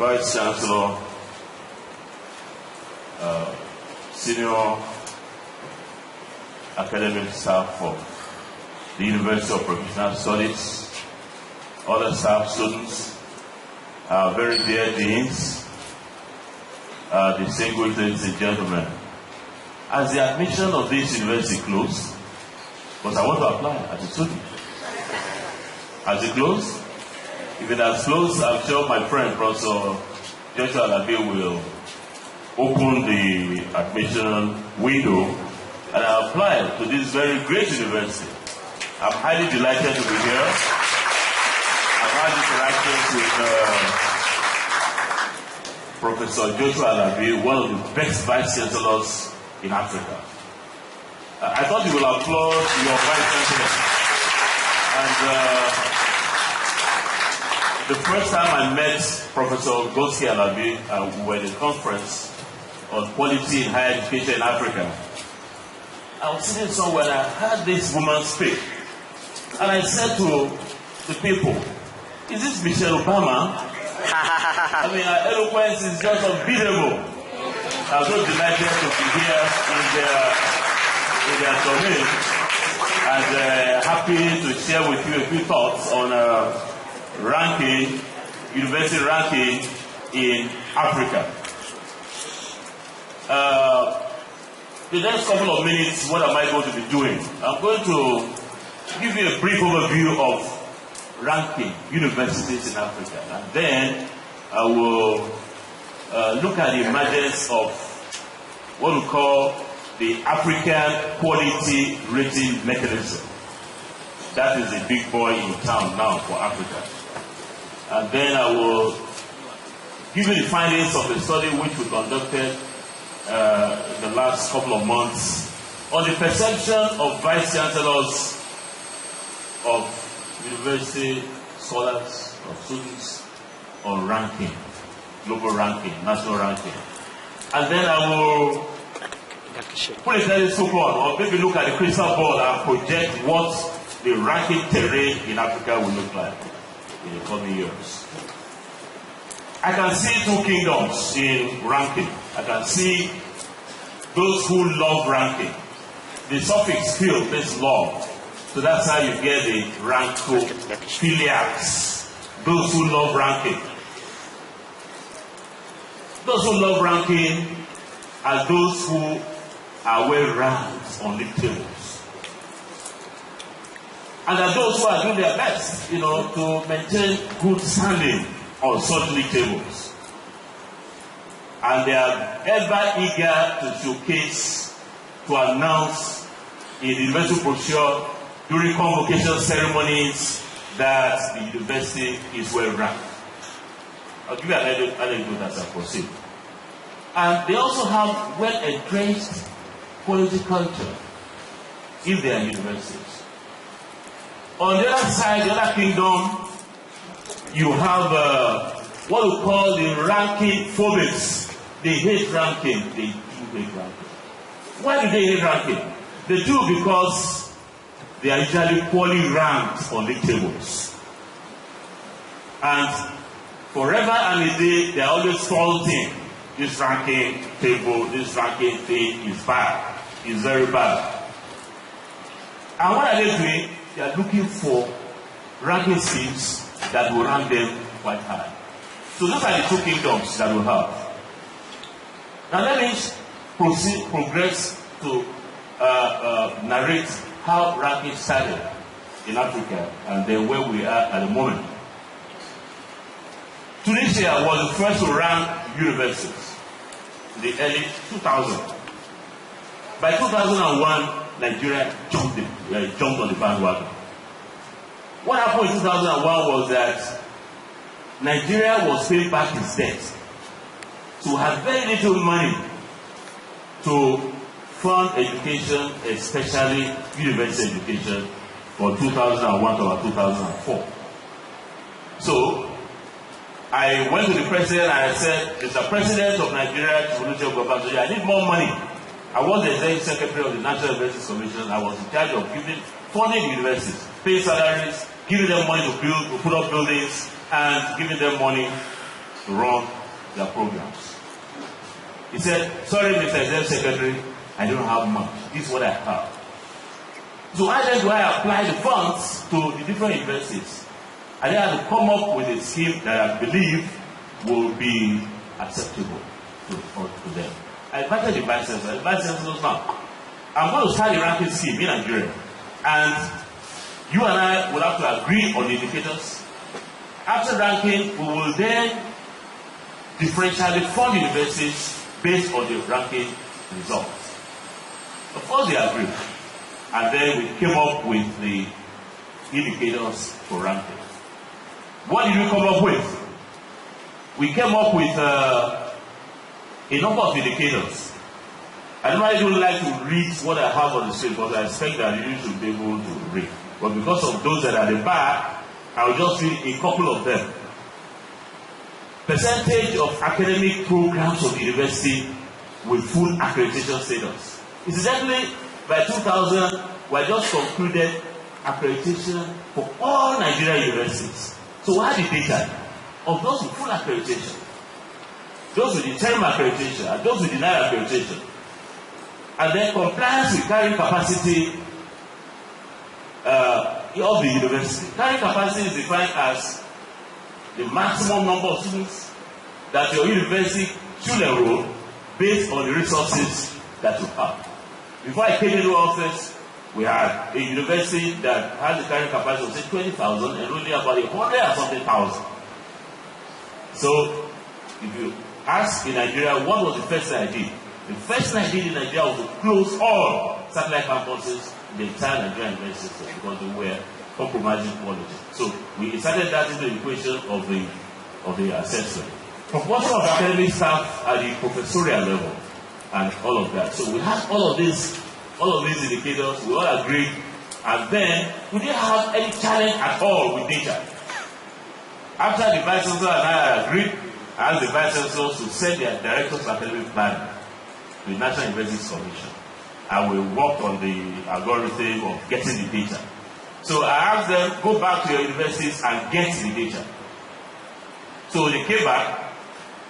Vice Chancellor, Senior Academic Staff for the University of Professional Studies, other staff, students, our very dear deans, distinguished ladies and gentlemen. As the admission of this university closed, because I want to apply as a student. As it closed, if it has closed, I'm sure my friend, Professor Joshua Alabi, will open the admission window and I apply to this very great university. I'm highly delighted to be here. I've had interactions with Professor Joshua Alabi, one of the best vice chancellors in Africa. I thought you will applaud your vice chancellor. And the first time I met Professor Goski Alabi, we were at a conference on quality in higher education in Africa. I was sitting somewhere and I heard this woman speak. And I said to the people, is this Michelle Obama? I mean, her eloquence is just unbeatable. I'm so delighted to be here in their domain and happy to share with you a few thoughts on ranking, university ranking in Africa. The next couple of minutes, what am I going to be doing? I'm going to give you a brief overview of ranking universities in Africa, and then I will look at the emergence of what we call the African Quality Rating Mechanism. That is a big boy in town now for Africa. And then I will give you the findings of the study which we conducted in the last couple of months on the perception of vice chancellors, of university scholars, of students on ranking, global ranking, national ranking. And then I will put a telescope on, or maybe look at the crystal ball and project what the ranking terrain in Africa will look like in the coming years. I can see two kingdoms in ranking. I can see those who love ranking. The suffix "phil" means love. So that's how you get the Rankingphiliacs. Those who love ranking. Those who love ranking are those who are well ranked on league tables. And are those who are doing their best, to maintain good standing on such league tables. And they are ever eager to showcase, to announce in the university brochure during convocation ceremonies that the university is well ranked. I'll give you an anecdote as I proceed. And they also have well-entrenched quality culture in their universities. On the other side, the other kingdom, you have what we call the ranking phobics. They hate ranking. They do hate ranking. Why do they hate ranking? They do because they are usually poorly ranked on league tables. And forever and a day, they are always faulting this ranking table, this ranking thing is bad, is very bad. And what are they doing? They are looking for ranking schemes that will rank them quite high. So those are the two kingdoms that we have. Now let me progress to narrate how ranking started in Africa and then where we are at the moment. Tunisia was the first to rank universities in the early 2000s. By 2001, Nigeria jumped on the bandwagon. What happened in 2001 was that Nigeria was paying back its debt. So we had very little money to fund education, especially university education, for 2001 to 2004. So I went to the president and I said, Mr. President of Nigeria, I need more money. I was the executive secretary of the National Universities Commission. I was in charge of funding universities, paying salaries, giving them money to put up buildings, and giving them money to run their programs. He said, sorry, Mr. Executive Secretary, I don't have much. This is what I have. So why then do I apply the funds to the different universities? And then I have to come up with a scheme that I believe will be acceptable to them. I invited the vice chancellor. The vice chancellor says, now, I'm going to start a ranking scheme in Nigeria. And you and I will have to agree on the indicators. After ranking, we will then differentially fund universities based on the ranking results. Of course, they agreed. And then we came up with the indicators for ranking. What did we come up with? We came up with a number of indicators. I normally don't like to read what I have on the screen because I expect that you should be able to read. But because of those that are at the back, I will just read a couple of them. Percentage of academic programs of the university with full accreditation status. Incidentally, by 2000, we had just concluded accreditation for all Nigerian universities. So what are the data of those with full accreditation, those with the term accreditation, and those with denied accreditation? And then compliance with carrying capacity of the university. Carrying capacity is defined as the maximum number of students that your university should enroll based on the resources that you have. Before I came into office, we had a university that had the carrying capacity of say 20,000 and only about 100 and something thousand. So, if you ask in Nigeria, what was the first thing I did? The first thing I did in Nigeria was to close all satellite campuses in the entire Nigerian university system because they were compromising quality. So we inserted that into the equation of the assessment. Proportion of academic staff at the professorial level and all of that. So we had all of these indicators, we all agreed, and then we didn't have any challenge at all with data. After the vice chancellor and I agreed, I asked the vice chancellors to send their directors of academic planning to the National Universities Commission, and we worked on the algorithm of getting the data. So I asked them, go back to your universities and get the data. So they came back,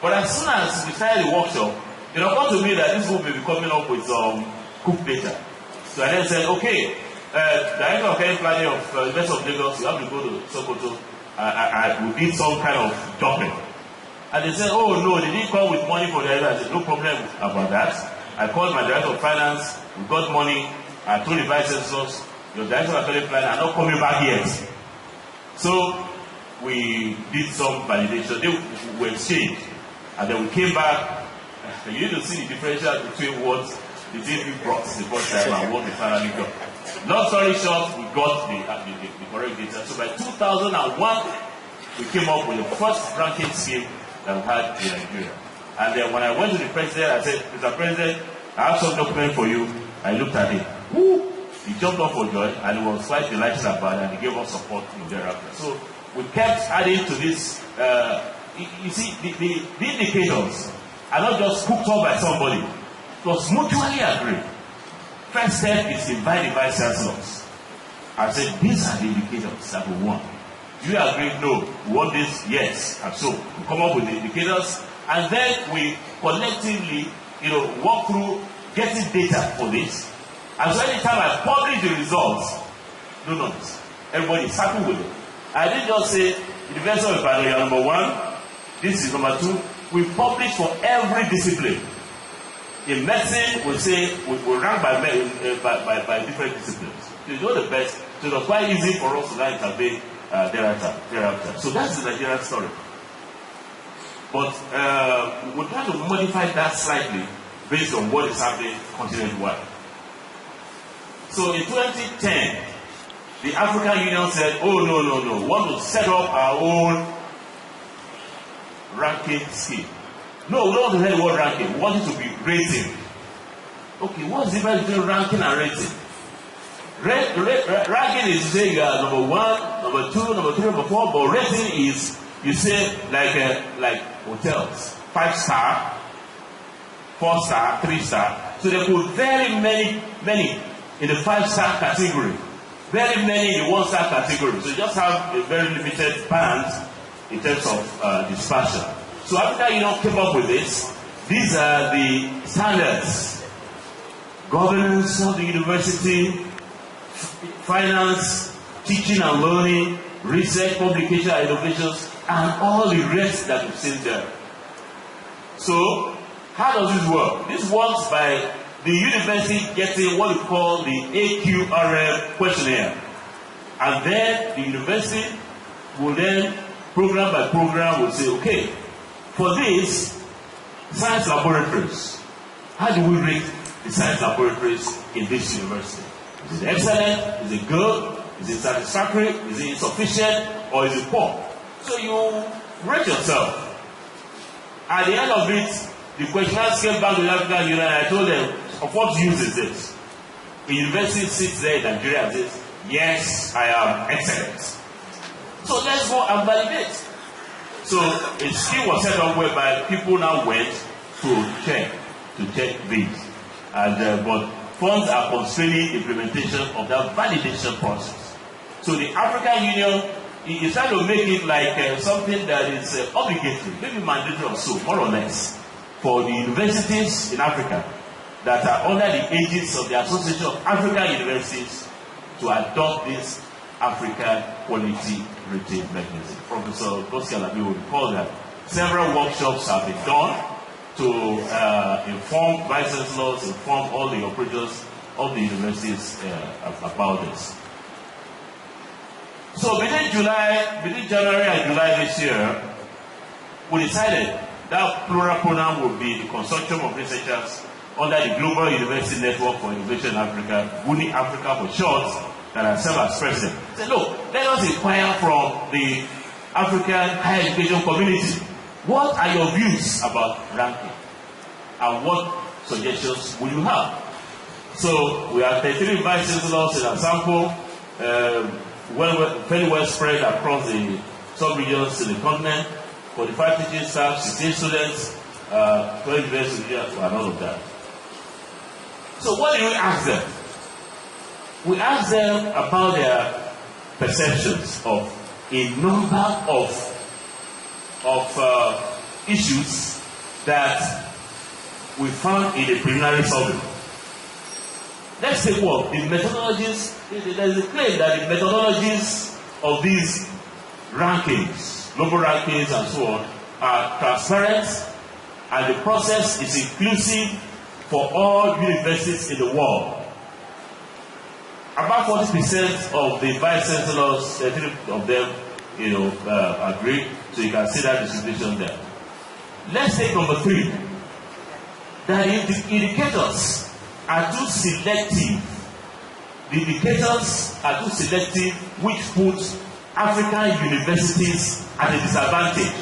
but as soon as we started the workshop, it occurred to me that this will be coming up with some cooked data. So I then said, okay, Director of Academic Planning of University of Lagos, you have to go to Sokoto. We did some kind of document. And they said, oh no, they didn't come with money for the idea. I said, no problem about that. I called my Director of Finance, we got money, I told the Vice Chancellors, your Director of Academic Planning are not coming back yet. So we did some validation, they were exchanged. And then we came back. You need to see the differential between what the TV brought the first time and what we finally got. Long story short, we got the correct data. So by 2001, we came up with the first ranking scheme that we had in Nigeria. And then when I went to the president, I said, Mr. President, I have some document for you. I looked at it. Woo! He jumped up for joy and he was quite delighted about it and he gave us support in thereafter. So we kept adding to this. You see, the indicators are not just cooked up by somebody. It was mutually agreed. First step is to invite the vice chancellors. I said, these are the indicators that we want. Do you agree? No. We want this? Yes. And so we come up with the indicators and then we collectively, walk through getting data for this. And so anytime I publish the results, no notice. Everybody is happy with it. I didn't just say, University of Ibadan, you're number one, this is number two. We publish for every discipline. In medicine, we say we rank by different disciplines. You know the best. So it was quite easy for us to now intervene thereafter. So that's the Nigerian story. But we're trying to modify that slightly based on what is happening continent-wide. So in 2010, the African Union said, oh, no, we want to set up our own ranking scheme. No, we don't want to hear the word ranking. We want it to be rating. Okay, what's the difference between ranking and rating? Ranking is to say you are number one, number two, number three, number four, but rating is, you say, like hotels. 5-star, 4-star, 3-star. So there could very many in the 5-star category. Very many in the 1-star category. So you just have a very limited band in terms of dispersion. So African Union came up with this. These are the standards: governance of the university, finance, teaching and learning, research, publication and innovations, and all the rest that we've seen there. So, how does this work? This works by the university getting what we call the AQRM questionnaire. And then the university will then, program by program, will say, okay, for this, science laboratories, how do we rate the science laboratories in this university? Is it excellent? Is it good? Is it satisfactory? Is it insufficient? Or is it poor? So you rate yourself. At the end of it, the questionnaire came back to the African Union, and I told them, of what use is this? The university sits there in Nigeria and says, yes, I am excellent. So let's go and validate. So a scheme was set up whereby people now went to check these. And but funds are constraining implementation of that validation process. So the African Union is trying to make it like something that is obligatory, maybe mandatory or so, more or less, for the universities in Africa that are under the aegis of the Association of African Universities to adopt this African quality rating mechanism. Professor Goskalabi will recall that several workshops have been done to inform vice chancellors, inform all the operators of the universities about this. So between January and July this year, we decided that plural pronoun would be the consortium of researchers under the Global University Network for Innovation in Africa, GUNI Africa for short, that I serve as president. Say, look, let us inquire from the African higher education community. What are your views about ranking? And what suggestions will you have? So we have 33 vice chancellors in our sample, very well spread across the sub-regions in the continent, 45 teaching staff, 16 students, 12 university and all of that. So what do we ask them? We ask them about their perceptions of a number of issues that we found in the preliminary survey. Let's take what? The methodologies, there is a claim that the methodologies of these rankings, global rankings and so on, are transparent, and the process is inclusive for all universities in the world. About 40% of the vice chancellors, 30 of them, agree, so you can see that distribution there. Let's take number 3. That the indicators are too selective. The indicators are too selective, which puts African universities at a disadvantage.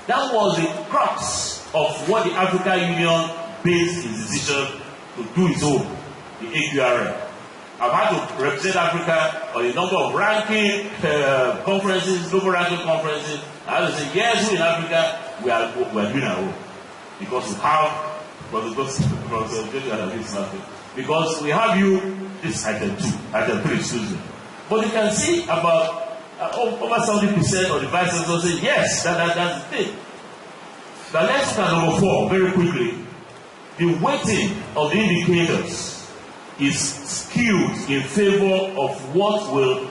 That was the crux of what the African Union based its decision to do its own, the AQRM. I've had to represent Africa on a number of ranking conferences, global ranking conferences. I have to say, yes, we in Africa, we are doing our own. Because we have, because we have you, this is item 2, item 3, excuse me. But you can see about over 70% of the vice chancellors say, yes, that's the thing. But let's look at number 4 very quickly. The weighting of the indicators is skewed in favor of what will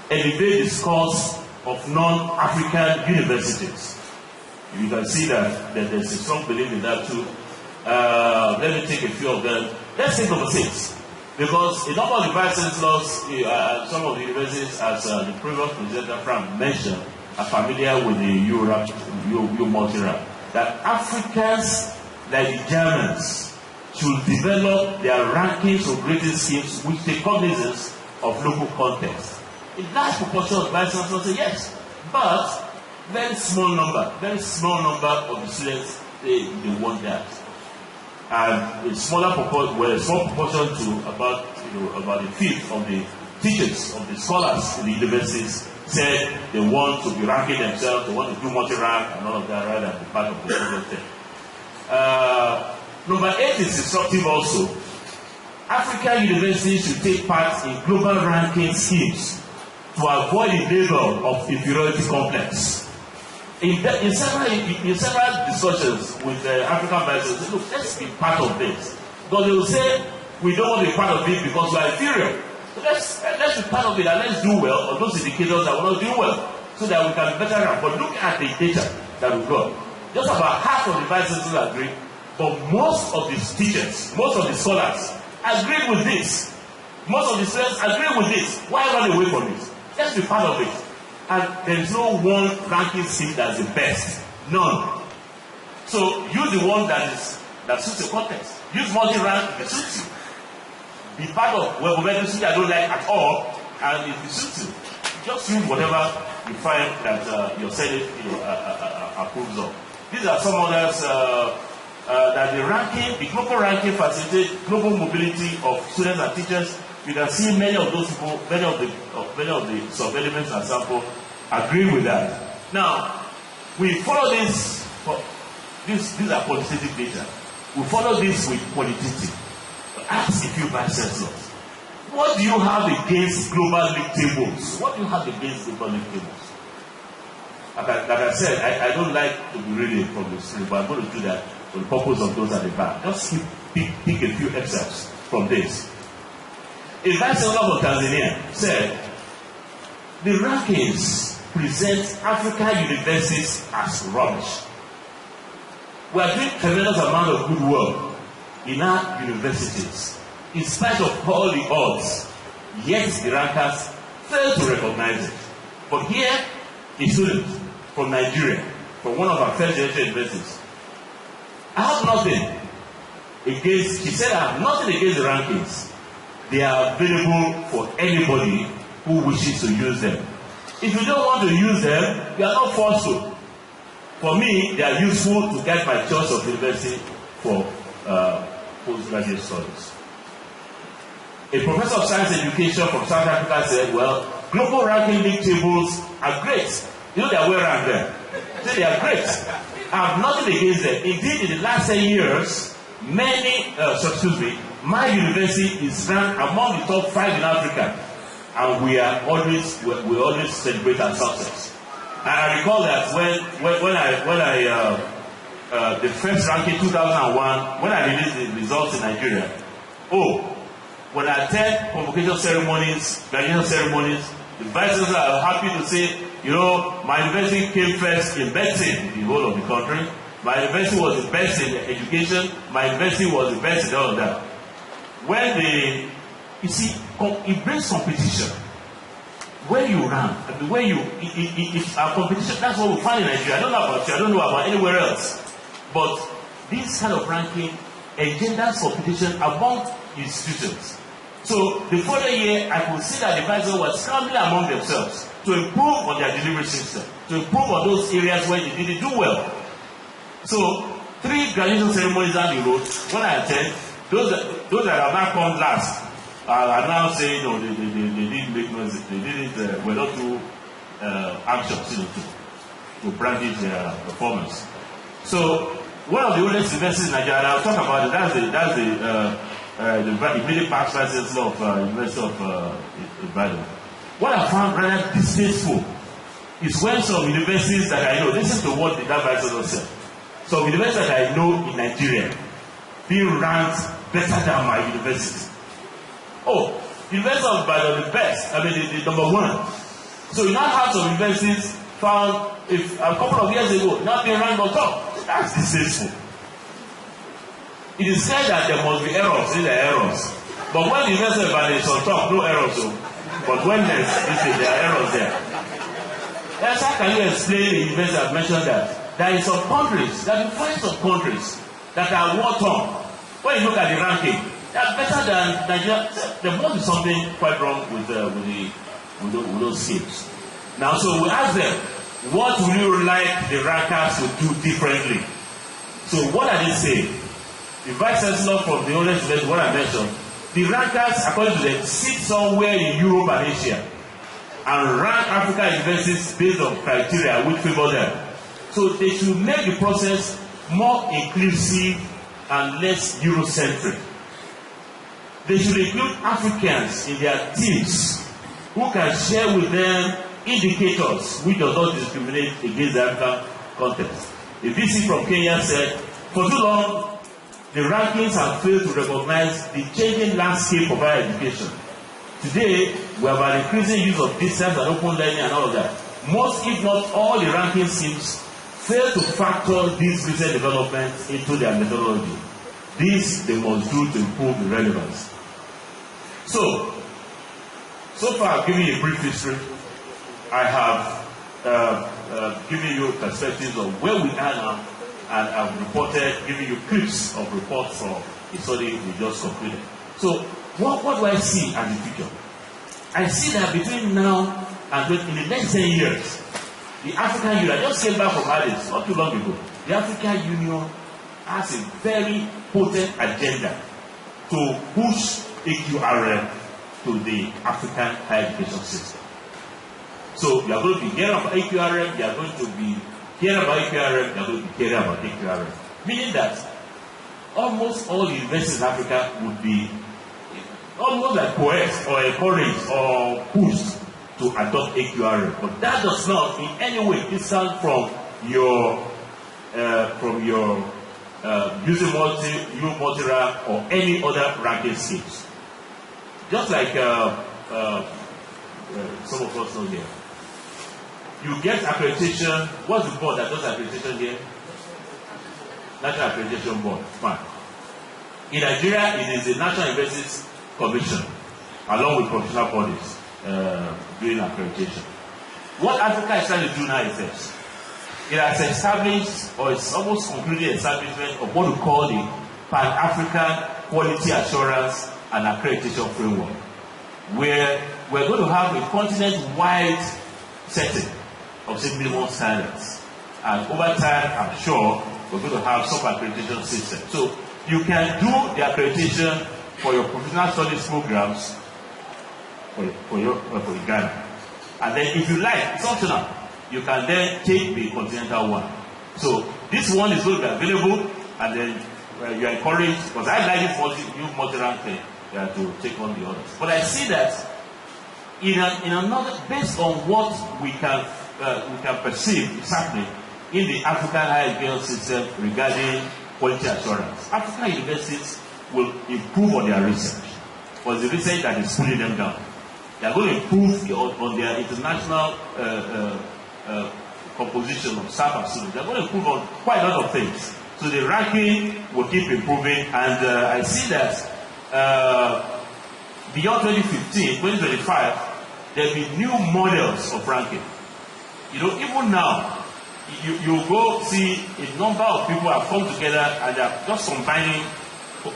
elevate the scores of non-African universities. You can see that there's a strong belief in that too. Let me take a few of them. Let's take number 6. Because a number of the vice chancellors, some of the universities, as the previous presenter Frank mentioned, are familiar with the EU multi-rank. That Africans, like the Germans, should develop their rankings or grading schemes which take cognizance of local context. A large proportion of vice chancellors say yes, but very small number of the students they want that. And a small proportion to about a fifth of the teachers, of the scholars in the universities said they want to be ranking themselves, they want to do multi-rank and all of that rather than be part of the program thing. Number 8 is instructive also. African universities should take part in global ranking schemes to avoid the label of inferiority complex. In several discussions with African advisors, look, let's be part of this. Because they will say, we don't want to be part of it because we are inferior. So let's be part of it and let's do well on those indicators that will not do well, so that we can better run. But look at the data that we've got. Just about half of the advisors will agree, but most of the teachers, most of the scholars agree with this. Most of the students agree with this. Why run away from it? Let's be part of it. And there is no one ranking scheme that's the best. None. So use the one that suits your context. Use multi-rank if it suits you. Be part of website I don't like at all, and if it suits you, just use whatever you find that your Senate approves of. These are some others that the ranking, the global ranking facilitates global mobility of students and teachers. You can see many of those people, many of the sub-elements and sample agree with that. Now, we follow this. These are quantitative data. We follow this with qualitative. Ask a few vice chancellors. What do you have against global league tables? What do you have against global league tables? Like I said, I don't like to be reading from the screen, but I'm going to do that for the purpose of those at the back. Just pick a few excerpts from this. A vice chancellor of Tanzania said, the rankings present African universities as rubbish. We are doing tremendous amount of good work in our universities, in spite of all the odds, yet the rankers fail to recognize it. But here, a student from Nigeria, from one of our first generation universities, I have nothing against, she said, I have nothing against the rankings. They are available for anybody who wishes to use them. If you don't want to use them, you are not forced to. For me, they are useful to guide my choice of university for postgraduate studies. A professor of science education from South Africa said, well, global ranking league tables are great. You know they are well ranked there. So they are great. I have nothing against them. Indeed, in the last 10 years, my university is ranked among the top 5 in Africa, and we always celebrate our success. And I recall that when I the first ranking 2001, when I released the results in Nigeria, when I attend convocation ceremonies, graduation ceremonies, the vice chancellor are happy to say, you know, my university came first in medicine in the whole of the country. My university was the best in education. My university was the best in all of that. You see, it brings competition. When you rank, it's our competition. That's what we find in Nigeria. I don't know about you. I don't know about anywhere else. But this kind of ranking engenders competition among institutions. So the following year, I could see that the advisors were scrambling among themselves to improve on their delivery system, to improve on those areas where they didn't do well. So 3 graduation ceremonies down the road, when I attend, those that have not come last are now saying, no, they didn't make noise, were not too anxious, to brandish their performance. So one of the oldest universities in Nigeria, and I'll talk about it, that's the immediate past vice chancellor of University of Ibadan. What I found rather distasteful is when some universities that I know, listen to what that vice chancellor said. Some universities that I know in Nigeria being ranked better than my university. University of Ibadan the best, I mean the number 1. So you now have some universities found a couple of years ago not being ranked on top. That's distasteful. It is said that there must be errors in the errors. But when the University of Ibadan is on top, no errors. But when there are errors there. That's how can you explain the university I've mentioned that there are some countries, that you find some countries that are war-torn. When you look at the ranking, they are better than Nigeria. There must be something quite wrong with those schemes. Now, so we ask them, what would you like the rankers to do differently? So what are they saying? The vice chancellor from the oldest university, what I mentioned, the rankers, according to them, sit somewhere in Europe and Asia and rank African universities based on criteria which favor them. So they should make the process more inclusive and less Eurocentric. They should include Africans in their teams who can share with them indicators which does not discriminate against the African context. A VC from Kenya said, for too long, the rankings have failed to recognize the changing landscape of higher education. Today, we have an increasing use of distance and open learning and all of that. Most, if not all, the ranking schemes fail to factor these recent developments into their methodology. This they must do to improve the relevance. So far I've given you a brief history. I have given you perspectives of where we are now, and I've giving you clips of reports from the study we just concluded. So what do I see as the future? I see that between now and in the next 10 years, the African Union, I just came back from Addis not too long ago, the African Union has a very potent agenda to push AQRM to the African higher education system. So you are going to be hearing about AQRM, you are going to be hearing about AQRM, you are going to be hearing about AQRM. Meaning that almost all the universities in Africa would be almost like coerced or encouraged or pushed to adopt AQRM. But that does not in any way distance from your using multi-rank or any other ranking schemes. Just like some of us know here. You get accreditation. What's the board that does accreditation here? National Accreditation Board. Fine. In Nigeria, it is the National Universities Commission, along with professional bodies, doing accreditation. What Africa is trying to do now is this. It has established, or it's almost completely establishment of what we call the Pan-African Quality Assurance and Accreditation Framework, where we're going to have a continent-wide setting of say minimum standards. And over time, I'm sure, we're going to have some accreditation system. So you can do the accreditation for your professional studies programs for Ghana. And then if you like, it's optional. You can then take the continental one. So this one is going to be available, and then you are encouraged, because I like this new multi-rank thing, to take on the others. But I see that in another, based on what we can perceive is happening in the African higher education system regarding quality assurance, African universities will improve on their research, because the research that is pulling them down. They are going to improve on their international composition of staff and students. They are going to improve on quite a lot of things. So the ranking will keep improving, and I see that beyond 2015, 2025, there will be new models of ranking. You know, even now, you go see a number of people have come together and they are just combining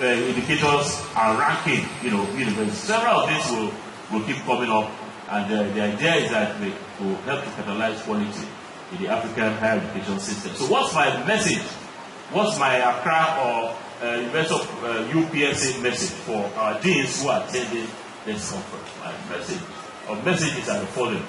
indicators and ranking, universities. Several of these will keep coming up, and the idea is that they will help to catalyze quality in the African higher education system. So what's my message? What's my Accra or University of UPSA message for our deans who are attending this conference? My messages are the following.